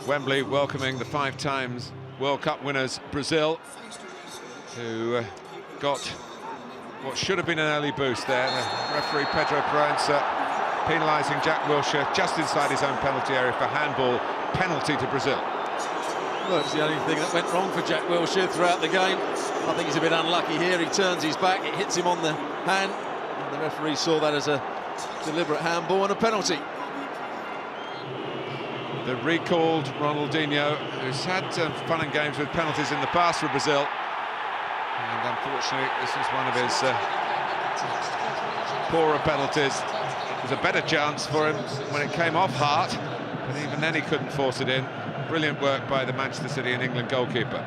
Wembley welcoming the 5 times World Cup winners Brazil, who got what should have been an early boost there. The referee Pedro Proença penalising Jack Wilshere just inside his own penalty area for handball, penalty to Brazil. Well, it's the only thing that went wrong for Jack Wilshere throughout the game. I think he's a bit unlucky here. He turns his back, it hits him on the hand, and the referee saw that as a deliberate handball and a penalty. The recalled Ronaldinho, who's had fun and games with penalties in the past for Brazil, and unfortunately this was one of his poorer penalties. It was a better chance for him when it came off Hart, but even then he couldn't force it in. Brilliant work by the Manchester City and England goalkeeper.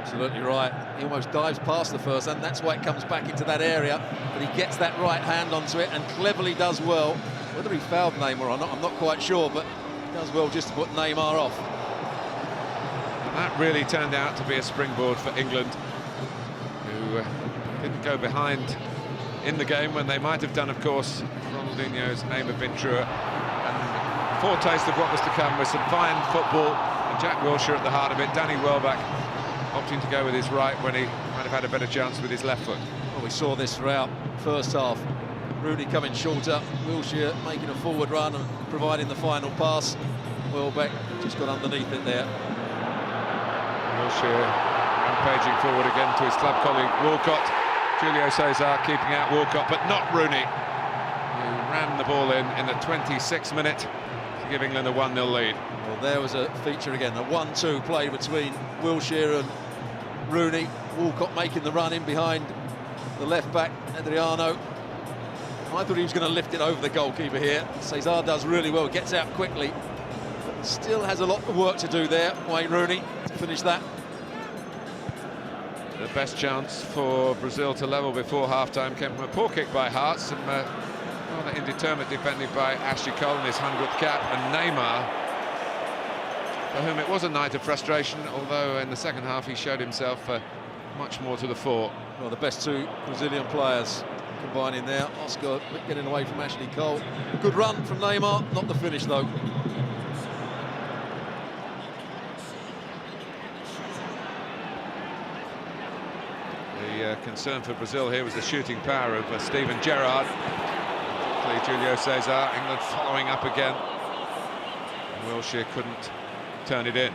Absolutely right. He almost dives past the first, and that's why it comes back into that area. But he gets that right hand onto it and cleverly does well. Whether he fouled Neymar or not, I'm not quite sure, but he does well just to put Neymar off. And that really turned out to be a springboard for England, who didn't go behind in the game when they might have done, of course. Ronaldinho's aim had been truer. And a foretaste of what was to come with some fine football, and Jack Wilshere at the heart of it. Danny Welbeck opting to go with his right when he might have had a better chance with his left foot. Well, we saw this throughout first half. Rooney coming shorter, Wilshere making a forward run and providing the final pass. Welbeck just got underneath it there. Wilshere rampaging forward again to his club colleague Walcott. Julio Cesar keeping out Walcott, but not Rooney, who ran the ball in the 26th minute to give England a 1-0 lead. Well, there was a feature again, a 1-2 play between Wilshere and Rooney. Walcott making the run in behind the left-back, Adriano. I thought he was going to lift it over the goalkeeper here. Cesar does really well, gets out quickly, but still has a lot of work to do there, Wayne Rooney, to finish that. The best chance for Brazil to level before half-time came from a poor kick by Hart, some rather indeterminate defending by Ashley Cole in his 100th cap, and Neymar, for whom it was a night of frustration, although in the second half he showed himself much more to the fore. Well, the best 2 Brazilian players combining there. Oscar getting away from Ashley Cole. Good run from Neymar, not the finish though. The concern for Brazil here was the shooting power of Steven Gerrard. Julio Cesar, England following up again. Wilshere couldn't turn it in.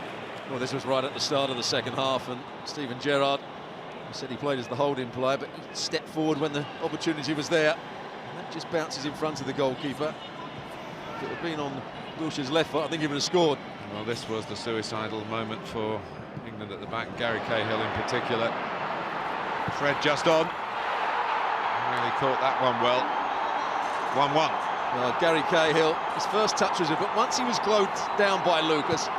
Well, this was right at the start of the second half, and Steven Gerrard, he said he played as the holding player, but he stepped forward when the opportunity was there. And that just bounces in front of the goalkeeper. If it had been on Wilshere's left foot, I think he would have scored. Well, this was the suicidal moment for England at the back, Gary Cahill in particular. Fred just on. Really caught that one well. 1-1. Well, Gary Cahill, his first touch was it, but once he was closed down by Lucas,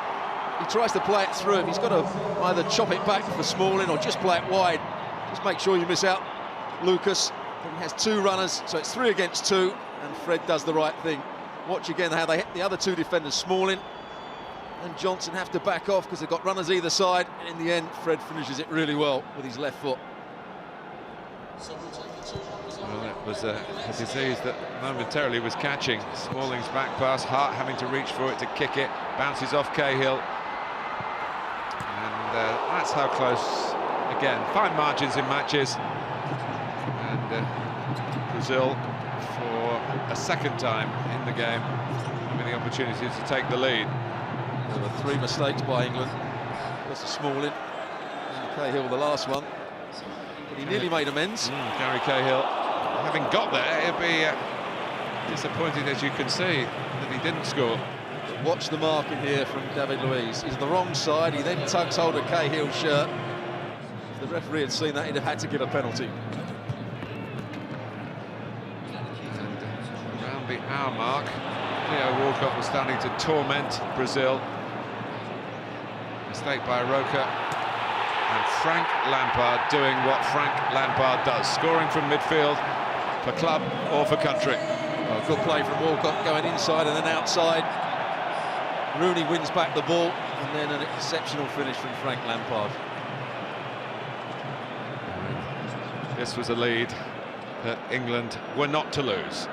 he tries to play it through him. He's got to either chop it back for Smalling or just play it wide. Just make sure you miss out Lucas. But he has 2 runners, so it's 3 against 2, and Fred does the right thing. Watch again how they hit the other 2 defenders, Smalling and Johnson, have to back off because they've got runners either side. And in the end, Fred finishes it really well with his left foot. Well, it was a disease that momentarily was catching. Smalling's back pass, Hart having to reach for it to kick it, bounces off Cahill. And that's how close, again, fine margins in matches. And Brazil, for a second time in the game, having the opportunity to take the lead. There were 3 mistakes by England. That's a Smalling, and Cahill the last one. But he nearly made amends. Gary Cahill, having got there, he'll be disappointed, as you can see, that he didn't score. But watch the marking here from David Luiz. He's the wrong side. He then tugs hold of Cahill's shirt. If the referee had seen that, he'd have had to give a penalty. And around the hour mark, Theo Walcott was starting to torment Brazil. Mistake by Roca. And Frank Lampard doing what Frank Lampard does, scoring from midfield for club or for country. Well, good play from Walcott, going inside and then outside. Rooney wins back the ball, and then an exceptional finish from Frank Lampard. This was a lead that England were not to lose.